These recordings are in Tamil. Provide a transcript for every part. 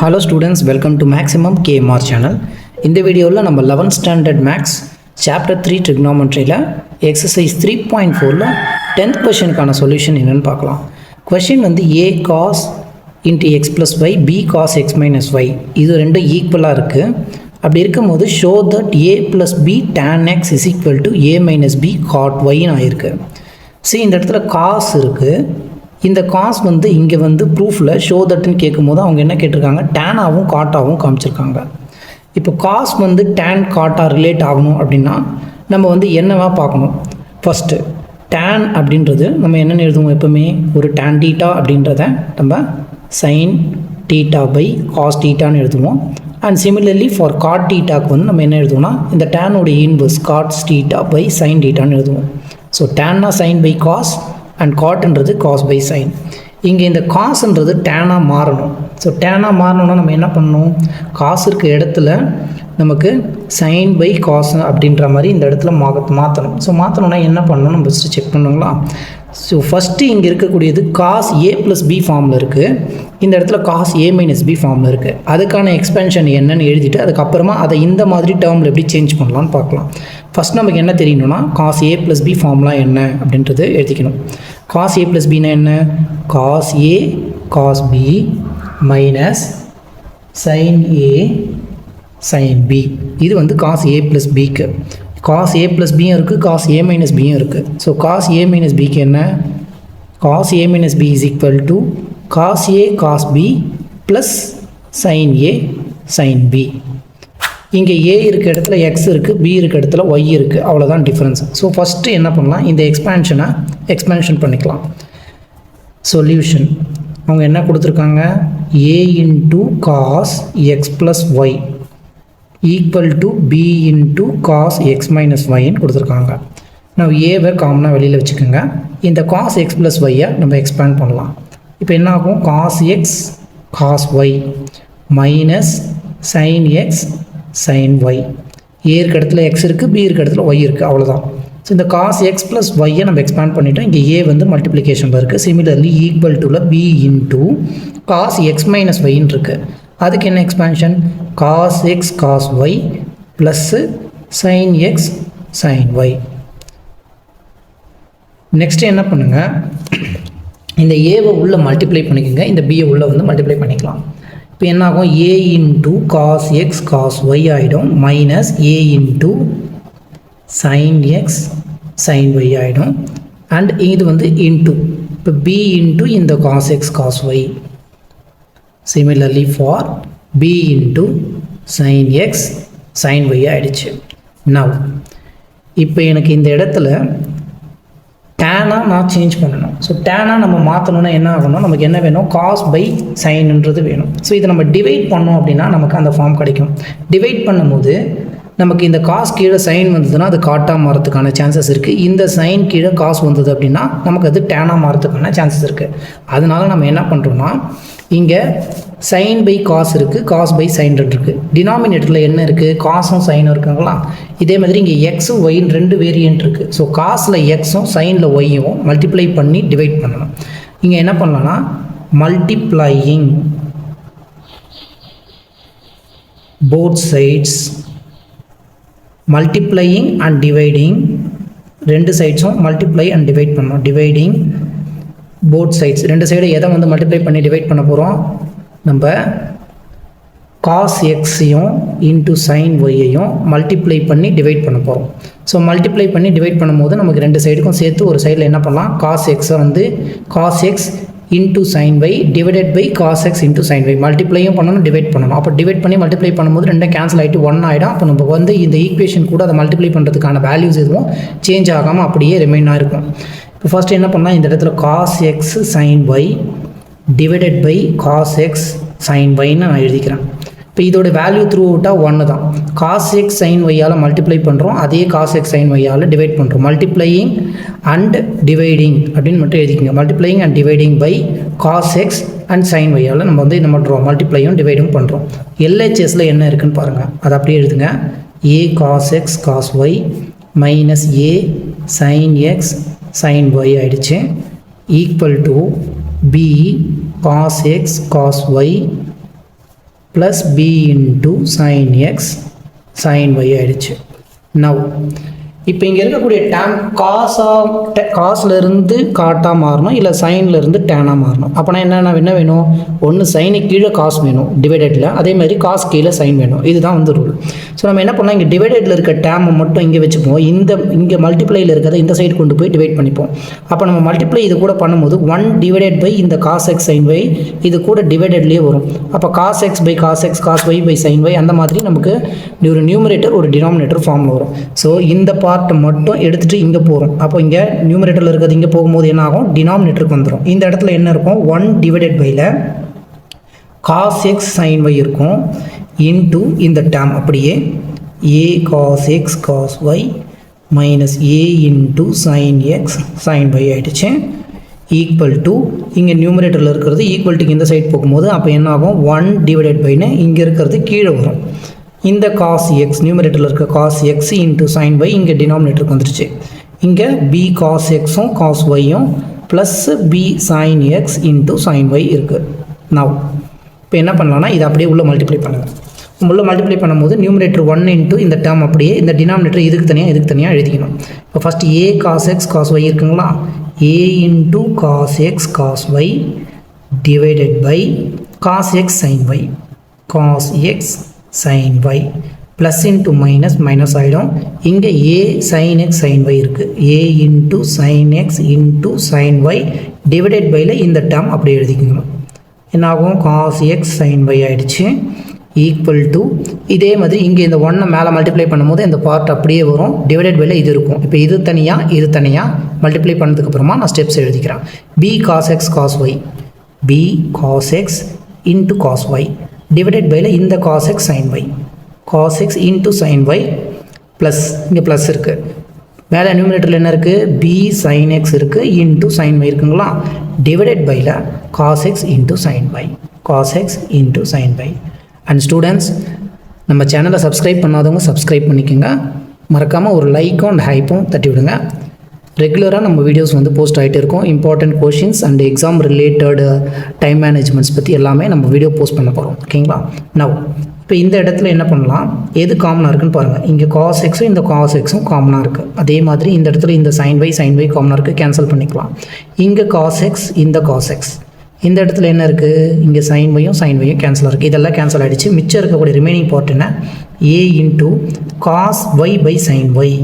Hello students, welcome to Maximum KMR channel. In the video la நம்ம 11th standard max chapter 3 trigonometry la exercise 3.4 la 10th question கான solution என்னன்னு பார்க்கலாம். question வந்து a cos into x plus y b cos x minus y இது ரெண்டும் ஈக்குவலா இருக்கு. அப்படி இருக்கும்போது show that a plus b tan x is equal to a minus b cot y ன்னு ஆயிருக்கு. see இந்த இடத்துல cos இருக்கு. இந்த காஸ் வந்து இங்கே வந்து ப்ரூஃபில் ஷோ தட்னு கேட்கும்போது அவங்க என்ன கேட்டிருக்காங்க, டேனாகவும் காட்டாகவும் காமிச்சிருக்காங்க. இப்போ காஸ் வந்து டேன் காட்டா ரிலேட் ஆகணும் அப்படின்னா நம்ம வந்து என்னவா பார்க்கணும். ஃபஸ்ட்டு டேன் அப்படின்றது நம்ம என்னென்னு எழுதுவோம், எப்போவுமே ஒரு டேன் டீட்டா அப்படின்றத நம்ம சைன் டீட்டா பை காஸ் டீட்டான்னு எழுதுவோம். அண்ட் சிமிலர்லி ஃபார் காட் டீட்டாக்கு வந்து நம்ம என்ன எழுதுவோம்னா இந்த டேனோட inverse cos theta by sine டீட்டான்னு எழுதுவோம். ஸோ டேன்னா சைன் பை காஸ் அண்ட் காட்ன்றது காஸ் பை சைன். இங்கே இந்த காசுன்றது டேனாக மாறணும். ஸோ டேனாக மாறணும்னா நம்ம என்ன பண்ணணும், காசு இருக்க இடத்துல நமக்கு சைன் பை காஸ் அப்படின்ற மாதிரி இந்த இடத்துல மாற்றணும். ஸோ மாற்றணும்னா என்ன பண்ணணும், நம்ம ஃபஸ்ட்டு செக் பண்ணுங்களா. ஸோ ஃபஸ்ட்டு இங்கே இருக்கக்கூடியது காஸ் ஏ ப்ளஸ் பி ஃபார்மில் இருக்குது, இந்த இடத்துல காஸ் ஏ மைனஸ் பி ஃபார்மில் இருக்குது. அதுக்கான எக்ஸ்பென்ஷன் என்னன்னு எழுதிட்டு அதுக்கப்புறமா அதை இந்த மாதிரி டேர்மில் எப்படி சேஞ்ச் பண்ணலான்னு பார்க்கலாம். ஃபஸ்ட் நமக்கு என்ன தெரியணும்னா காஸ் ஏ ப்ளஸ் பி ஃபார்ம்லாம் என்ன அப்படின்றது எழுதிக்கணும். காஸ் ஏ ப்ளஸ் பின்னா என்ன, cos A cos B minus sine A sine B. இது வந்து காஸ் ஏ ப்ளஸ் பிக்கு. காஸ் ஏ ப்ளஸ் பியும் இருக்குது, காஸ் ஏ மைனஸ் பியும் இருக்குது. ஸோ காஸ் ஏ மைனஸ் பிக்கு என்ன, cos A minus B is equal to cos A cos B plus sine A sine B. இங்கே ஏ இருக்க இடத்துல எக்ஸ் இருக்குது, பி இருக்க இடத்துல ஒய் இருக்குது, அவ்வளோதான் டிஃப்ரென்ஸ். ஸோ ஃபஸ்ட்டு என்ன பண்ணலாம், இந்த எக்ஸ்பேன்ஷன் பண்ணிக்கலாம். சொல்யூஷன் அவங்க என்ன கொடுத்துருக்காங்க, A into cos X plus Y equal to B into cos X minus ஒய்ன்னு கொடுத்துருக்காங்க. நம்ம ஏவை காமனாக வெளியில் வச்சுக்கோங்க. இந்த காஸ் எக்ஸ் ப்ளஸ் ஒய்யை நம்ம எக்ஸ்பேண்ட் பண்ணலாம். இப்போ என்ன ஆகும், cos X cos Y minus sine X sine Y. A இருக்க இடத்துல எக்ஸ் இருக்குது, பி இருக்க இடத்துல ஒய் இருக்குது, அவ்வளோதான். ஸோ இந்த காஸ் எக்ஸ் ப்ளஸ் ஒய்யை நம்ம எக்ஸ்பேண்ட் பண்ணிவிட்டோம். இங்கே ஏ வந்து மல்டிப்ளிகேஷனில் இருக்குது. சிமிலர்லி ஈக்குவல் டுவில் B into cos X minus ஒய்ன்னு இருக்குது. அதுக்கு என்ன expansion, cos X cos Y plus sine X sine Y. Next என்ன பண்ணுங்கள், இந்த ஏவை உள்ளே மல்டிப்ளை பண்ணிக்கோங்க, இந்த பியை உள்ளே வந்து மல்டிப்ளை பண்ணிக்கலாம். இப்போ என்ன ஆகும், A into cos X cos Y ஆகிடும் மைனஸ் ஏ into sine X sine Y ஆகிடும். அண்ட் இது வந்து இன்ட்டு இப்போ பி இன்ட்டு இந்த cos X cos Y. Similarly for B into sine X sine Y ஆகிடுச்சு. நவ் இப்போ எனக்கு இந்த இடத்துல டேனாக நான் சேஞ்ச் பண்ணணும். ஸோ டேனாக நம்ம மாற்றணுன்னா என்ன ஆகணும், நமக்கு என்ன வேணும், காஸ் பை சைன்ன்றது வேணும். ஸோ இதை நம்ம டிவைட் பண்ணோம் அப்படின்னா நமக்கு அந்த ஃபார்ம் கிடைக்கும். டிவைட் பண்ணும்போது நமக்கு இந்த காஸ் கீழே சைன் வந்ததுன்னா அது காட்டாக மாறதுக்கான சான்சஸ் இருக்குது. இந்த சைன் கீழே காஸ் வந்தது அப்படின்னா நமக்கு அது டேனாக மாறதுக்கான சான்சஸ் இருக்குது. அதனால நம்ம என்ன பண்ணுறோம்னா இங்கே சைன் பை காஸ் இருக்குது, காஸ் பை சைன் இருக்குது. டினாமினேட்டரில் என்ன இருக்குது, காசும் சைனும் இருக்குங்களா. இதே மாதிரி இங்கே எக்ஸும் ஒய்ன்னு ரெண்டு வேரியன்ட் இருக்குது. ஸோ காசில் எக்ஸும் சைனில் ஒய்யும் மல்டிப்ளை பண்ணி டிவைட் பண்ணணும். இங்கே என்ன பண்ணலாம்னா multiplying both sides, multiplying and dividing, ரெண்டு சைட்ஸும் மல்டிப்ளை அண்ட் டிவைட் பண்ணணும். டிவைடிங் போத் சைட்ஸ், ரெண்டு சைடு எதை வந்து மல்டிப்ளை பண்ணி டிவைட் பண்ண போகிறோம், நம்ம காஸ் எக்ஸையும் இன்ட்டு சைன் ஒய்யையும் மல்டிப்ளை பண்ணி டிவைட் பண்ண போகிறோம். ஸோ மல்டிப்ளை பண்ணி டிவைட் பண்ணும்போது நமக்கு ரெண்டு சைடுக்கும் சேர்த்து ஒரு சைடில் என்ன பண்ணலாம், காஸ் எக்ஸை வந்து cos X into sine Y divided by cos X into sine Y மல்டிப்ளையும் பண்ணணும் டிவைட் பண்ணணும். அப்போ டிவைட் பண்ணி மல்டிப்ளை பண்ணும்போது ரெண்டும் கேன்சல் ஆகிட்டு 1 ஆகிடும். அப்போ நம்ம வந்து இந்த ஈக்குவேஷன் கூட அதை மல்டிப்ளை பண்ணுறதுக்கான வேல்யூஸ் எதுவும் சேஞ்ச் ஆகாமல் அப்படியே ரிமைனாக இருக்கும். இப்போ ஃபஸ்ட்டு என்ன பண்ணால் இந்த இடத்துல cos x sine Y divided by cos x sine ஒய்ன்னு நான் எழுதிக்கிறேன். இப்போ இதோட வேல்யூ த்ரூ அவுட்டாக 1 தான். காஸ் எக்ஸ் சைன் ஒய்யால் மல்டிப்ளை பண்ணுறோம், அதே காஸ் எக்ஸ் சைன் ஒய்யால் டிவைட் பண்ணுறோம். மல்டிப்ளையிங் அண்ட் டிவைடிங் அப்படின்னு மட்டும் எழுதிக்கோங்க. Multiplying and dividing by cos x and sine ஒய்யால் நம்ம வந்து என்ன பண்ணுறோம், மல்டிப்ளையும் டிவைடும் பண்ணுறோம். எல்ஹெச்எஸில் என்ன இருக்குதுன்னு பாருங்கள், அதை அப்படியே எழுதுங்க. A cos X cos Y minus a sine X sine Y ஆகிடுச்சு equal to b cos X cos y plus b into sine X sine y ஆயிடுச்சு. நவ் இப்போ இங்கே இருக்கக்கூடிய டேன் காஸ்லேருந்து காட்டாக மாறணும், இல்லை சைன்லேருந்து டேனாக மாறணும். அப்போனா என்ன வேணும், ஒன்று சைனுக்கு கீழே காஸ் வேணும் டிவைடடில், அதே மாதிரி காஸ் கீழே சைன் வேணும். இதுதான் வந்து ரூல். ஸோ நம்ம என்ன பண்ணலாம், இங்கே டிவைடடில் இருக்க டேமை மட்டும் இங்கே வச்சுப்போம், இங்கே மல்டிப்ளையில் இருக்கிறத இந்த சைடு கொண்டு போய் டிவைட் பண்ணிப்போம். அப்போ நம்ம மல்டிப்ளை இது கூட பண்ணும்போது 1 டிவைடட் பை இந்த காஸ் எக்ஸ் சைன் ஒய் இது கூட டிவைடட்லேயே வரும். அப்போ cos x by cos X cos y by sine y அந்த மாதிரி நமக்கு ஒரு நியூமரேட்டர் ஒரு டினாமினேட்டர் ஃபார்மில் வரும். ஸோ இந்த பார்ட்டை மட்டும் எடுத்துகிட்டு இங்கே போகிறோம். அப்போ இங்கே நியூமரேட்டரில் இருக்கிறது இங்கே போகும்போது என்ன ஆகும், டினாமினேட்டருக்கு வந்துடும். இந்த இடத்துல என்ன இருக்கும், 1 டிவைடட் பையில் காஸ் எக்ஸ் சைன் ஒய் இருக்கும் இன்ட்டு இந்த டேம் அப்படியே a cos X cos Y minus A into sine X sine Y ஆகிடுச்சு ஈக்குவல் டு இங்கே நியூமரேட்டரில் இருக்கிறது ஈக்குவல் டு இந்த சைட் போகும்போது அப்போ என்ன ஆகும், 1 டிவைடட் பைன்னு இங்கே இருக்கிறது கீழே வரும். இந்த காஸ் எக்ஸ் நியூமரேட்டரில் இருக்க cos X into sine y இங்கே டினாமினேட்டருக்கு வந்துருச்சு. இங்கே பி காஸ் எக்ஸும் காஸ் ஒய்யும் plus b sine x into sine y இருக்குது. நவ் இப்போ என்ன பண்ணலாம்னா இதை அப்படியே உள்ளே மல்டிப்ளை பண்ணுங்கள். உள்ளே மல்டிப்ளை பண்ணும்போது நியூமரேட்டர் 1 இன்ட்டு இந்த டேர்ம் அப்படியே இந்த டினாமினேட்டர் இதுக்கு தனியாக எழுதிக்கணும். இப்போ first a cos X cos y இருக்குங்களா, a into cos X cos y divided by cos x sine y cos x sin y plus into minus ஆகிடும். இங்கே a sin x sin y இருக்குது, a into sin x into sin y divided பையில் இந்த டேர்ம் அப்படி எழுதிக்கணும். என்னாகும், காஸ் எக்ஸ் சைன் ஒய் ஆகிடுச்சு ஈக்குவல் டு இதே மாதிரி இங்கே இந்த 1 மேலே மல்டிப்ளை பண்ணும்போது இந்த பார்ட் அப்படியே வரும், டிவைடட் பையில் இது இருக்கும். இப்போ இது தனியாக மல்டிப்ளை பண்ணதுக்கப்புறமா நான் ஸ்டெப்ஸ் எழுதிக்கிறேன். b cos X cos y b cos X into cos y divided பையில் இந்த cos x sine y cos X into sine y plus இங்கே ப்ளஸ் இருக்குது, மேலே நியூமரேட்டரில் என்ன இருக்குது, பி சைன் எக்ஸ் இருக்குது இன்ட்டு சைன் ஒய் இருக்குங்களா, டிவைடட் பையில் cos X into sine y cos X into sine y. And students, நம்ம சேனலை சப்ஸ்கிரைப் பண்ணாதவங்க சப்ஸ்கிரைப் பண்ணிக்கோங்க, மறக்காமல் ஒரு லைக்கும் அண்ட் ஹைப்பும் தட்டி விடுங்க. ரெகுலராக நம்ம வீடியோஸ் வந்து போஸ்ட் ஆகிட்டு இருக்கோம். Important questions and exam related time managements பற்றி எல்லாமே நம்ம வீடியோ போஸ்ட் பண்ண போகிறோம். ஓகேங்களா. நவ் இப்போ இந்த இடத்துல என்ன பண்ணலாம், எது காமனாக இருக்குன்னு பாருங்கள். இங்கே காஸ் எக்ஸும் இந்த காஸ் எக்ஸும் காமனாக இருக்குது. அதே மாதிரி இந்த இடத்துல இந்த சைன் ஒய் காமனாக இருக்குது, கேன்சல் பண்ணிக்கலாம். இங்கே காஸ் எக்ஸ் இந்த காஸ் எக்ஸ், இந்த இடத்துல என்ன இருக்குது, இங்கே சைன் ஒய்யும் கேன்சல் இருக்குது. இதெல்லாம் கேன்சல் ஆகிடுச்சு. மிச்சம் இருக்கக்கூடிய ரிமைனிங் பார்ட் என்ன, a into cos y by sine y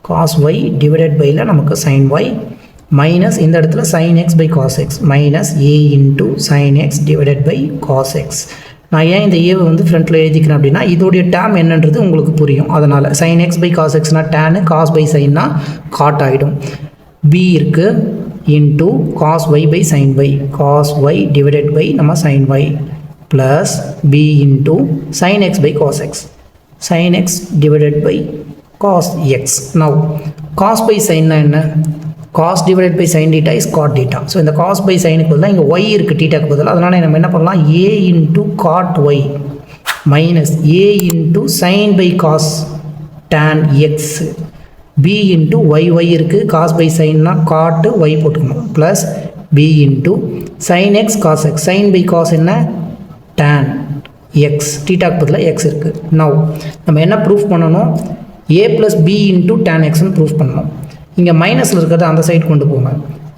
cos y divided பையில் நமக்கு சைன் ஒய் மைனஸ் இந்த இடத்துல sine x by cos X minus A into sine x divided by cos x. நான் ஏன் இந்த ஏவை வந்து ஃப்ரண்ட்டில் எழுதிக்கிறேன் அப்படின்னா இதோடைய டேம் என்னன்றது உங்களுக்கு புரியும். அதனால் சைன் எக்ஸ் பை காஸ் எக்ஸ்னால் டேனு, காஸ் பை சைன்னா காட் ஆகிடும். பி இருக்குது into cos y by sine y cos y divided by நம்ம sine y plus b into sine x by cos x sine x divided by cos x. Now cos by sin என்ன, cos divided by sin theta is cot theta. So இந்த cos by sin க்கு பதிலாக இங்கே y இருக்குது தீட்டாக்கு பதிலாக, அதனால் நம்ம என்ன பண்ணலாம், a into cot y minus a into sin by cos tan x b into y இருக்குது, cos by sinனா cot y போட்டுக்கணும் plus b into sin x cos x sin by cos என்ன tan x தீட்டாக்கு பதிலாக x இருக்குது. Now நம்ம என்ன ப்ரூஃப் பண்ணணும், a plus b into tan எக்ஸ்ன்னு ப்ரூஃப் பண்ணணும். இங்கே மைனஸில் இருக்கிறத அந்த சைடு கொண்டு போங்க.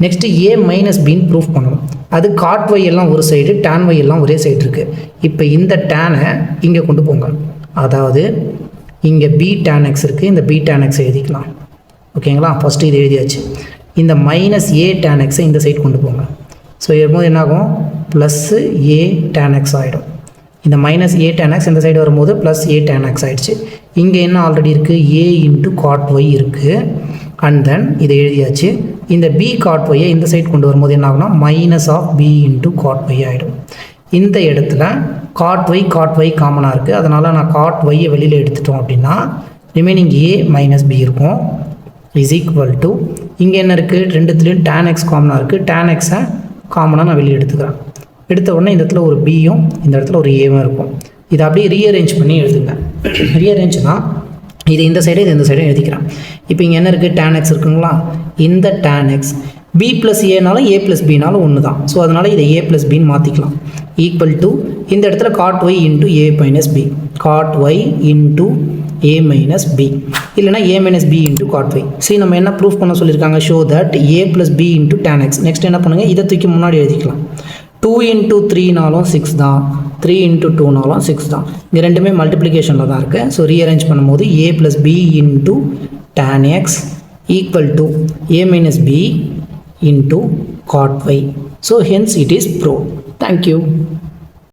நெக்ஸ்ட்டு ஏ மைனஸ் பின்னு ப்ரூஃப் பண்ணணும். அது காட் ஒய் எல்லாம் ஒரு சைடு, டேன் ஒய் எல்லாம் ஒரே சைடு இருக்குது. இப்போ இந்த டேனை இங்கே கொண்டு போங்க. அதாவது இங்கே பி டேன் எக்ஸ் இருக்குது, இந்த பி டேன் எக்ஸ் எழுதிக்கலாம். ஓகேங்களா. ஃபஸ்ட்டு இது எழுதியாச்சு. இந்த மைனஸ் ஏ டேன் எக்ஸை இந்த சைடு கொண்டு போங்க. ஸோ இருக்கும்போது என்னாகும், ப்ளஸ்ஸு ஏ டேன் எக்ஸ் ஆகிடும். இந்த மைனஸ் ஏ டேன் எக்ஸ் இந்த சைடு வரும்போது ப்ளஸ் ஏ டேன் எக்ஸ் ஆகிடுச்சு. இங்கே என்ன ஆல்ரெடி இருக்குது, ஏ இன்ட்டு காட் ஒய் இருக்குது. அண்ட் தென் இதை எழுதியாச்சு. இந்த பி காட் ஒய்யை இந்த சைடு கொண்டு வரும்போது என்ன ஆகுனா minus of B into cot y ஆகிடும். இந்த இடத்துல காட் ஒய் காமனாக இருக்குது, அதனால் நான் காட் ஒய்யை வெளியில் எடுத்துட்டோம் அப்படின்னா ரிமைனிங் ஏ மைனஸ் பி இருக்கும் இஸ் ஈக்குவல் டு, இங்கே என்ன இருக்குது, ரெண்டுத்துலேயும் டேன் எக்ஸ் காமனாக இருக்குது, டேன் எக்ஸை காமனாக நான் வெளியே எடுத்துக்கிறேன். எடுத்த உடனே இந்த இடத்துல ஒரு பியும் இந்த இடத்துல ஒரு ஏவும் இருக்கும். இதை அப்படியே ரீஅரேஞ்ச் பண்ணி எழுதுங்க. ரீஅரேஞ்ச்னா இது இந்த சைடு இது இந்த சைடு எழுதிக்கிறேன். இப்போ இங்கே என்ன இருக்குது, டேன் எக்ஸ் இருக்குங்களா, இந்த டேன் எக்ஸ் பி ப்ளஸ் ஏனாலும் ஏ ப்ளஸ் பினாலும் ஒன்று தான். ஸோ அதனால் இதை ஏ ப்ளஸ் பின்னு மாற்றிக்கலாம். ஈக்குவல் டு இந்த இடத்துல cot y into a minus b, cot y into a minus b, இல்லைனா a minus b into cot y. சரி, நம்ம என்ன ப்ரூஃப் பண்ண சொல்லியிருக்காங்க? Show that a plus b into tan x. Next என்ன பண்ணுங்கள், இதை தூக்கி முன்னாடி எழுதிக்கலாம். 2 இன்ட்டு 3நாலும் 6 தான், 3 இன்ட்டு 2நாலும் 6 தான். இங்கே ரெண்டுமே மல்டிப்ளிகேஷனில் தான் இருக்குது. ஸோ ரீஅரேஞ்ச் பண்ணும்போது a plus b into tan x equal to a minus b into cot y. So hence it is proved. Thank you.